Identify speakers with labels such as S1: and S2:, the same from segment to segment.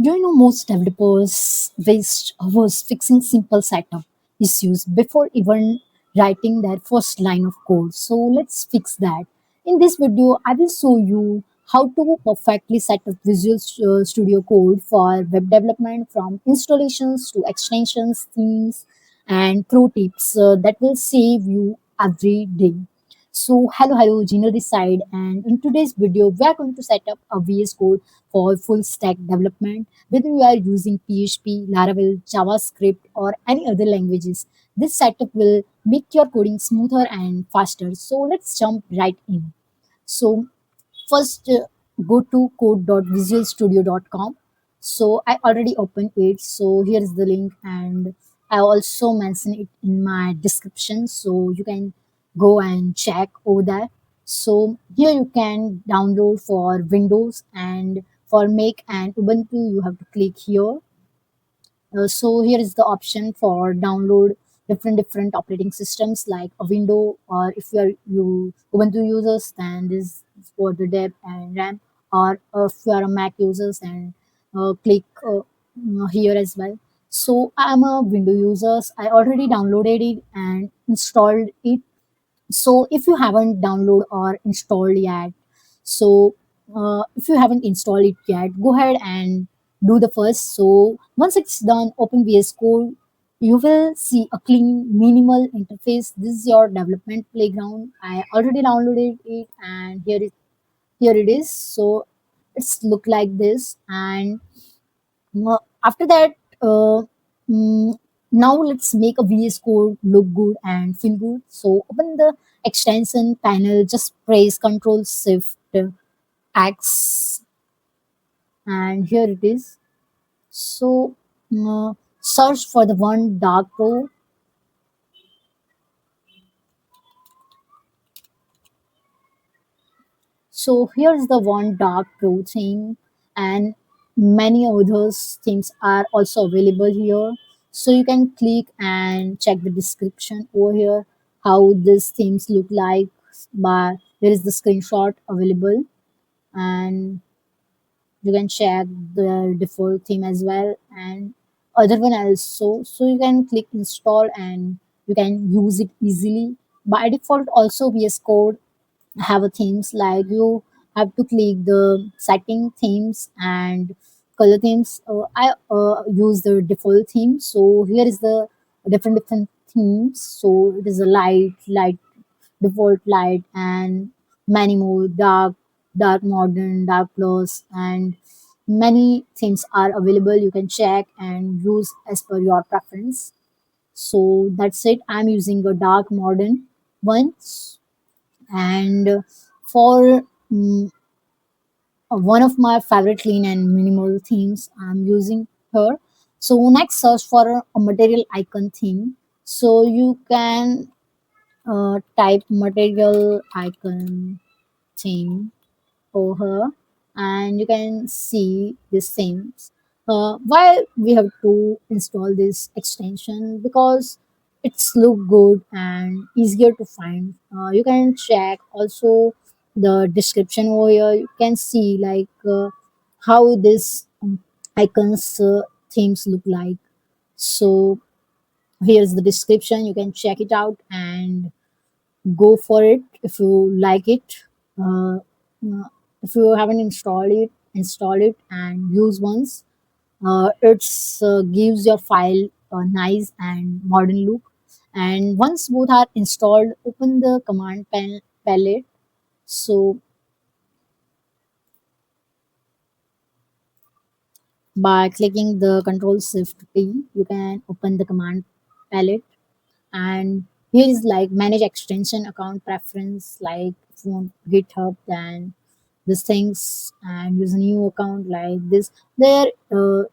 S1: Do you know most developers waste hours fixing simple setup issues before even writing their first line of code? So let's fix that. In this video, I will show you how to perfectly set up Visual Studio Code for web development from installations to extensions, themes, and pro tips that will save you every day. So hello, Gino this side, and in today's video, we are going to set up a VS Code for full stack development. Whether you are using PHP, Laravel, JavaScript, or any other languages, this setup will make your coding smoother and faster. So let's jump right in. So first, go to code.visualstudio.com. So I already opened it. So here is the link, and I also mention it in my description. So you can go and check over there. So here you can download for Windows, and for Mac and Ubuntu, you have to click here. So here is the option for download different operating systems like a window, or if you Ubuntu users, then this is for the deb and RAM, or if you are a Mac users, and click here as well. So I'm a window users. I already downloaded it and installed it. So if you haven't downloaded or installed yet, so if you haven't installed it yet, go ahead and do the first. So once it's done, open VS Code. You will see a clean minimal interface. This is your development playground. I already downloaded it, and here it is. So it's look like this. And after that, mm, now let's make a VS Code look good and feel good. So open the extension panel, just press Control Shift X, and here it is. So search for the one dark row. So here's the one dark row thing, and many others things are also available here. So you can click and check the description over here how these themes look like. But there is the screenshot available, and you can check the default theme as well, and other one also. So you can click install and you can use it easily. By default, also VS Code have a themes, like you have to click the setting themes and color themes. I use the default theme. So here is the different themes. So it is a light, default light, and many more dark modern, dark plus, and many themes are available. You can check and use as per your preference. So that's it. I'm using a dark modern one, and for one of my favorite clean and minimal themes I'm using here. So next, search for a material icon theme. So you can type material icon theme over here, and you can see these themes. Why we have to install this extension? Because it's look good and easier to find. You can check also the description over here. You can see like how this icons themes look like. So here's the description. You can check it out and go for it if you like it. Uh, if you haven't installed it, install it and use once. It's gives your file a nice and modern look. And once both are installed, open the palette. So by clicking the Control Shift P, you can open the command palette, and here is like manage extension account preference. Like if you want GitHub, then these things, and use a new account like this. There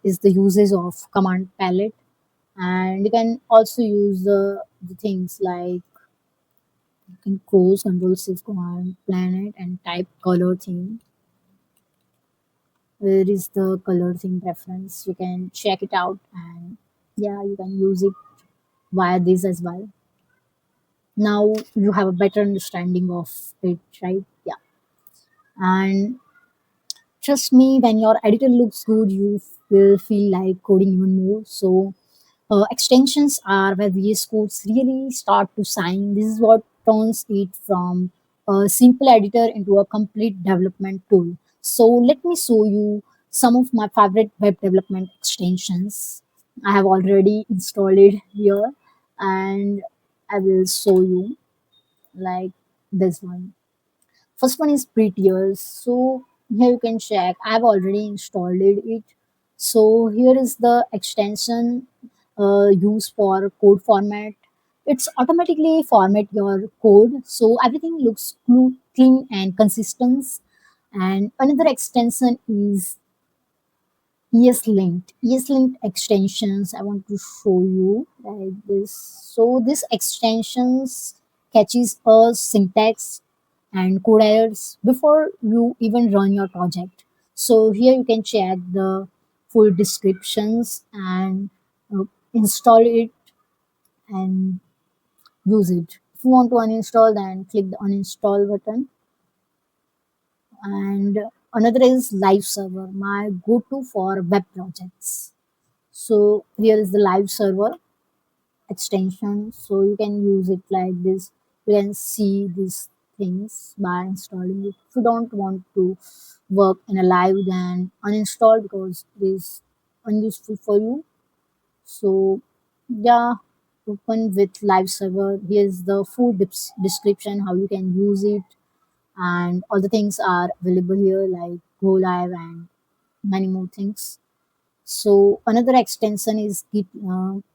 S1: is the usage of command palette, and you can also use the things like you can close Control Shift Command Planet and type color theme. Where is the color theme preference? You can check it out, and yeah, you can use it via this as well. Now you have a better understanding of it, right? Yeah. And Trust me, when your editor looks good, you will feel like coding even more. So extensions are where VS codes really start to shine. This is what turns it from a simple editor into a complete development tool. So let me show you some of my favorite web development extensions. I have already installed it here, and I will show you like this one. First one is prettier. So here you can check. I've already installed it. So here is the extension used for code format. It's automatically format your code, so everything looks clean and consistent. And another extension is ES-linked extensions. I want to show you like this. So this extensions catches a syntax and code errors before you even run your project. So here you can check the full descriptions and uh, install it and use it. If you want to uninstall, then click the uninstall button. And another is live server, my go-to for web projects. So here is the live server extension. So you can use it like this. You can see these things by installing it. If you don't want to work in a live, then uninstall because it is unuseful for you. So yeah, open with live server. Here's the full description how you can use it, and all the things are available here like go live and many more things. So another extension is Git.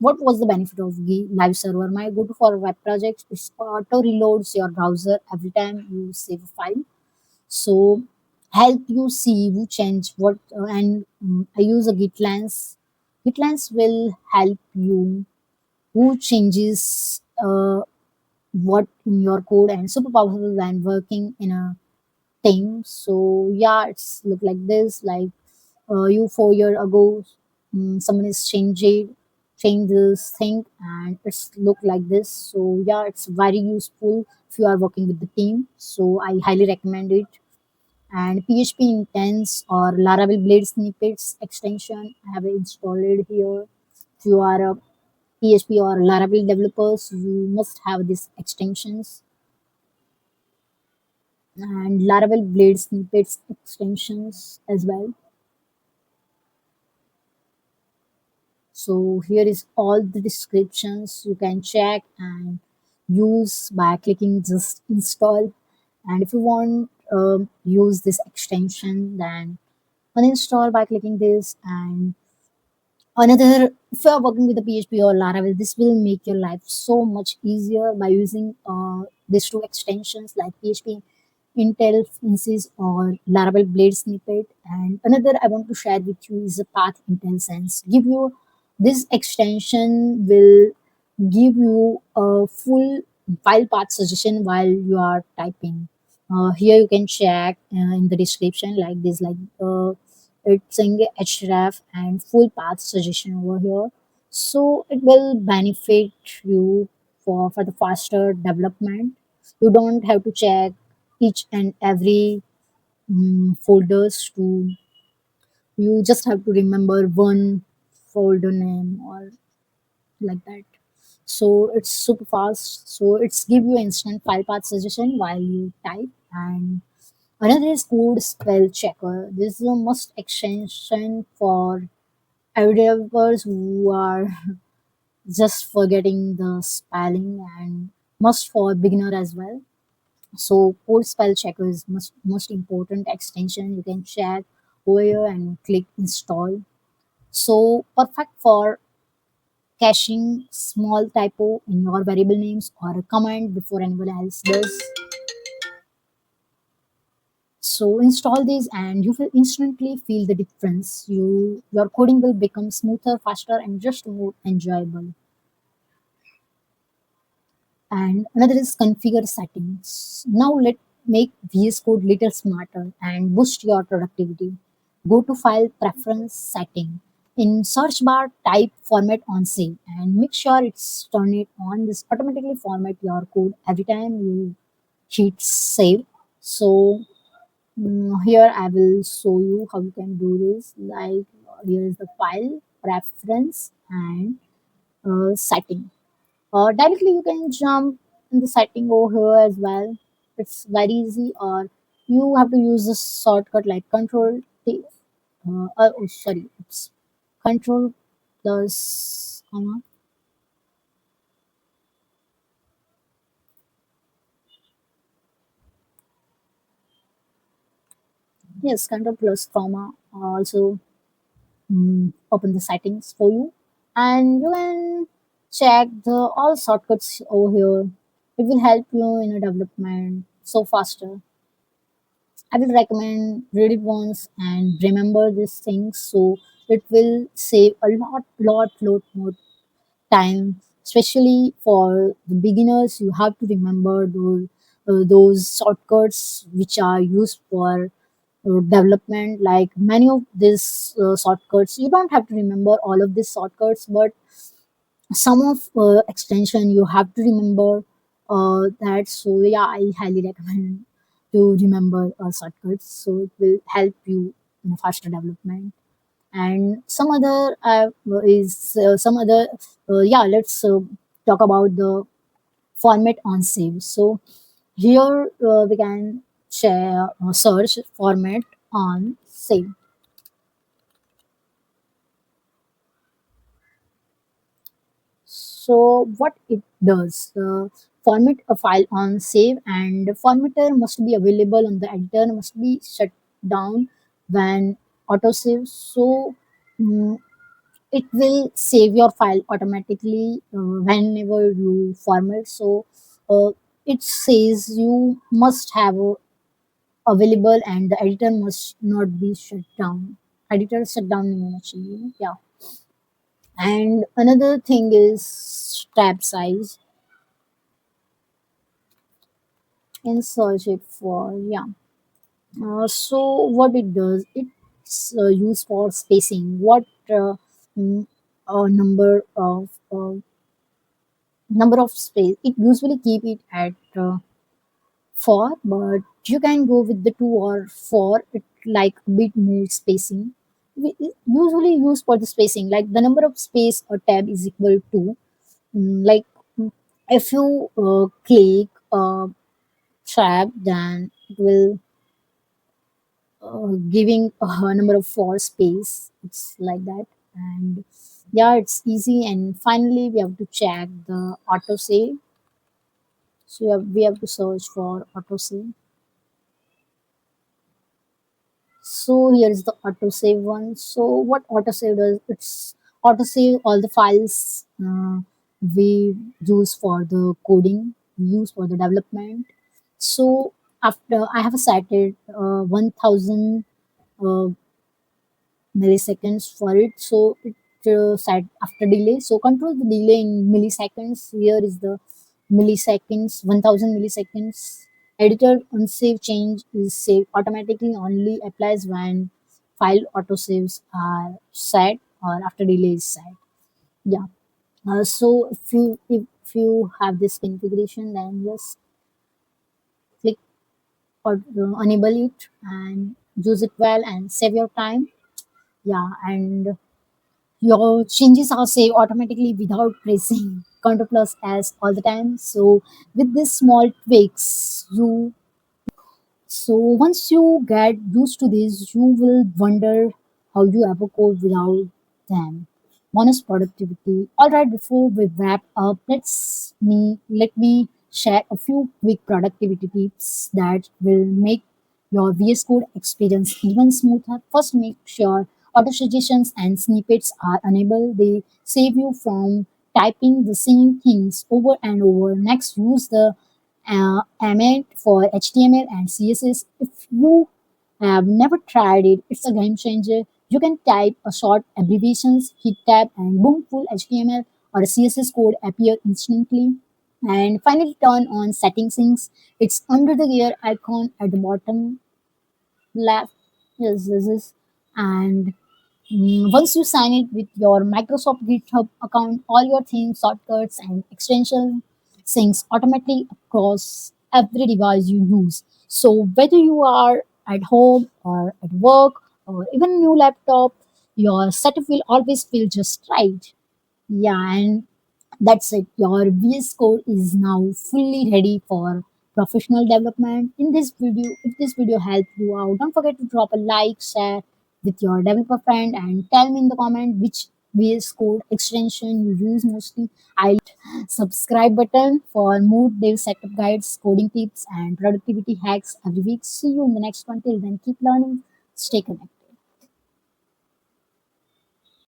S1: What was the benefit of Git Live Server? My go-to for web projects is auto reloads your browser every time you save a file. So help you see who change what, and I use a Gitlance. Gitlance will help you who changes what in your code, and super powerful when working in a team. So yeah, it's look like this. Like you 4 year ago, someone is change this thing, and it's look like this. So yeah, it's very useful if you are working with the team. So I highly recommend it. And PHP Intense or Laravel Blade Snippets extension I have installed it here. If you are a PHP or Laravel developers, you must have these extensions. And Laravel Blade Snippets extensions as well. So here is all the descriptions you can check and use by clicking just install. And if you want use this extension, then uninstall by clicking this. And another, if you are working with the PHP or Laravel, this will make your life so much easier by using these two extensions like PHP Intel Instances or Laravel Blade Snippet. And another I want to share with you is a Path IntelliSense. Give you this extension will give you a full file path suggestion while you are typing. Here you can check in the description like this, like it's saying href and full path suggestion over here. So it will benefit you for the faster development. You don't have to check each and every folders to, you just have to remember one folder name or like that. So it's super fast. So it's give you instant file path suggestion while you type. And another is code spell checker. This is a must extension for developers who are just forgetting the spelling, and must for beginner as well. So code spell checker is most important extension. You can check over here and click install. So perfect for caching small typo in your variable names or a command before anyone else does. So install these and you will instantly feel the difference. Your coding will become smoother, faster, and just more enjoyable. And another is configure settings. Now let make VS Code little smarter and boost your productivity. Go to file preference setting. In search bar, type format on save and make sure it's turn it on. This automatically format your code every time you hit save. So Here I will show you how you can do this. Like here is the file, preference, and setting. Directly you can jump in the setting over here as well. It's very easy. Or you have to use the shortcut like Control T. Oh, sorry, it's Control plus comma. Yes, Control plus comma. Also open the settings for you, and you can check the all shortcuts over here. It will help you in a development so faster. I will recommend read it once and remember these things, so it will save a lot more time, especially for the beginners. You have to remember those shortcuts which are used for development. Like many of these shortcuts, you don't have to remember all of these shortcuts, but some of extension you have to remember that. So yeah, I highly recommend to remember shortcuts, so it will help you in a faster development. And some other is some other yeah, let's talk about the format on save. So here we can share search format on save. So what it does, format a file on save, and the formatter must be available on the editor, must be shut down when autosave. So mm, it will save your file automatically whenever you format. So uh, it says you must have available, and the editor must not be shut down. Editor shut down actually, yeah. And another thing is tab size, and search it for, yeah. So what it does, it's used for spacing. What mm, number of space, it usually keep it at 4, but you can go with the 2 or 4. It like a bit more spacing. We usually use for the spacing, like the number of space a tab is equal to, like if you click tab, then it will giving a number of 4 space. It's like that. And yeah, it's easy. And finally we have to check the autosave. So we have to search for autosave. So here is the autosave one. So what autosave does, it's autosave all the files we use for the coding, we use for the development. So after I have set it 1000 uh, milliseconds for it. So it set after delay. So control the delay in milliseconds. Here is the milliseconds, 1000 milliseconds. Editor unsave change is saved automatically, only applies when file autosaves are set or after delay is set. Yeah. So if you have this configuration, then just click or enable it and use it well and save your time. Yeah, and your changes are saved automatically without pressing Ctrl plus S all the time. So with this small tweaks, you so once you get used to this, you will wonder how you ever code without them. Bonus productivity. All right, before we wrap up, let me share a few quick productivity tips that will make your VS Code experience even smoother. First, make sure auto suggestions and snippets are enabled. They save you from typing the same things over and over. Next, use the Amit for HTML and CSS. If you have never tried it, it's a game changer. You can type a short abbreviations, hit tab, and boom, full HTML or a CSS code appear instantly. And finally, turn on settings. It's under the gear icon at the bottom left. Yes, this is. And once you sign it with your Microsoft GitHub account, all your themes, shortcuts, and extensions syncs automatically across every device you use. So whether you are at home or at work or even new laptop, your setup will always feel just right. Yeah, and that's it. Your VS Code is now fully ready for professional development. In this video, if this video helped you out, don't forget to drop a like, share with your developer friend, and tell me in the comment which VS Code extension you use mostly. I'll subscribe button for more dev setup guides, coding tips, and productivity hacks every week. See you in the next one. Till then, keep learning, stay connected.